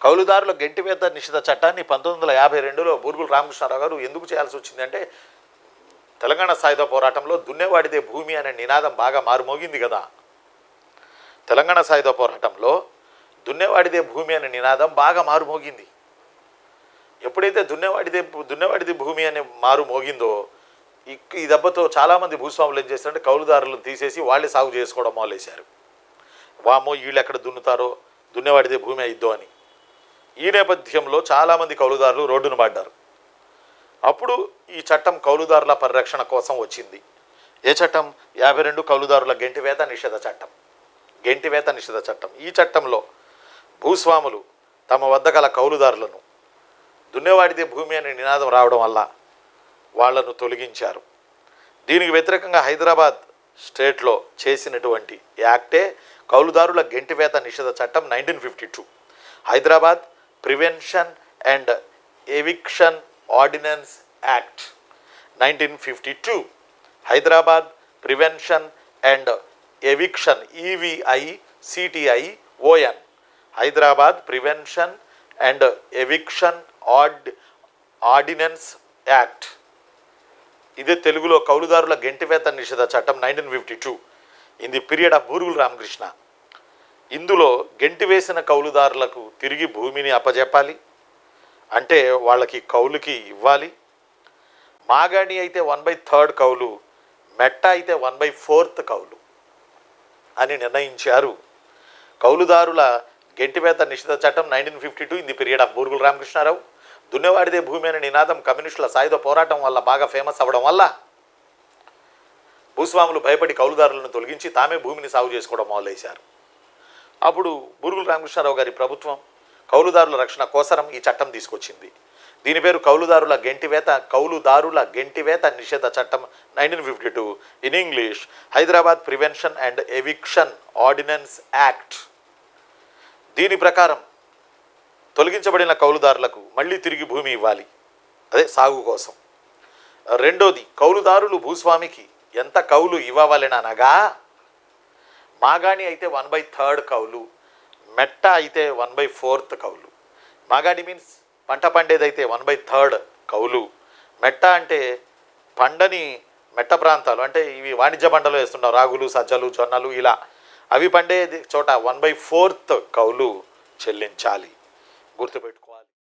కౌలుదారుల గెంటివేత నిషేధ చట్టాన్ని 1952లో బూరుగుల రామకృష్ణారావు గారు ఎందుకు చేయాల్సి వచ్చింది అంటే, తెలంగాణ సాయుధ పోరాటంలో దున్నేవాడిదే భూమి అనే నినాదం బాగా మారుమోగింది కదా. తెలంగాణ సాయుధ పోరాటంలో దున్నేవాడిదే భూమి అనే నినాదం బాగా మారుమోగింది. ఎప్పుడైతే దున్నేవాడిది భూమి అనే మారుమోగిందో, ఈ దెబ్బతో చాలామంది భూస్వాములు ఏం చేస్తారంటే కౌలుదారులను తీసేసి వాళ్ళే సాగు చేసుకోవడం మొదలేశారు. వామో వీళ్ళు ఎక్కడ దున్నుతారో, దున్నేవాడిదే భూమి అయిద్దో అని. ఈ నేపథ్యంలో చాలామంది కౌలుదారులు రోడ్డును పడ్డారు. అప్పుడు ఈ చట్టం కౌలుదారుల పరిరక్షణ కోసం వచ్చింది. ఏ చట్టం? 52 కౌలుదారుల గెంటివేత నిషేధ చట్టం. గెంటివేత నిషేధ చట్టం. ఈ చట్టంలో భూస్వాములు తమ వద్ద గల కౌలుదారులను దున్నేవాడిదే భూమి అనే నినాదం రావడం వల్ల వాళ్లను తొలగించారు. దీనికి వ్యతిరేకంగా హైదరాబాద్ స్టేట్లో చేసినటువంటి యాక్టే కౌలుదారుల గెంటివేత నిషేధ చట్టం 1952. Hyderabad prevention and eviction ordinance act 1952. Hyderabad prevention and eviction EVICTION Hyderabad prevention and eviction ordinance act. ఇదే తెలుగులో కౌలుదారుల గెంటివేత నిషేధ చట్టం 1952 in the period of Burugula Ramakrishna. ఇందులో గెంటివేసిన కౌలుదారులకు తిరిగి భూమిని అప్పజెప్పాలి, అంటే వాళ్ళకి కౌలుకి ఇవ్వాలి. మాగాణి అయితే 1/3 కౌలు, మెట్ట అయితే 1/4 కౌలు అని నిర్ణయించారు. కౌలుదారుల గెంటివేత నిషేధ చట్టం 1952 in the period of Burugula Ramakrishna Rao. దున్నేవాడిదే భూమి అనే నినాదం కమ్యూనిస్టుల సాయుధ పోరాటం వల్ల బాగా ఫేమస్ అవ్వడం వల్ల భూస్వాములు భయపడి కౌలుదారులను తొలగించి తామే భూమిని సాగు చేసుకోవడం మొదలైశారు. అప్పుడు బూరుగుల రామకృష్ణారావు గారి ప్రభుత్వం కౌలుదారుల రక్షణ కోసరం ఈ చట్టం తీసుకొచ్చింది. దీని పేరు కౌలుదారుల గెంటివేత నిషేధ చట్టం 1952, in English Hyderabad prevention and eviction ordinance act. దీని ప్రకారం తొలగించబడిన కౌలుదారులకు మళ్ళీ తిరిగి భూమి ఇవ్వాలి, అదే సాగు కోసం. రెండోది, కౌలుదారులు భూస్వామికి ఎంత కౌలు ఇవ్వాలనగా, మాగాణి అయితే 1/3 కౌలు, మెట్ట అయితే 1/4 కౌలు. మాగాణి మీన్స్ పంట పండేదైతే 1/3 కౌలు. మెట్ట అంటే పండని మెట్ట ప్రాంతాలు, అంటే ఇవి వాణిజ్య పంటలు వేస్తున్నాం, రాగులు, సజ్జలు, జొన్నలు ఇలా, అవి పండే చోట 1/4 కౌలు చెల్లించాలి. గుర్తుపెట్టుకో.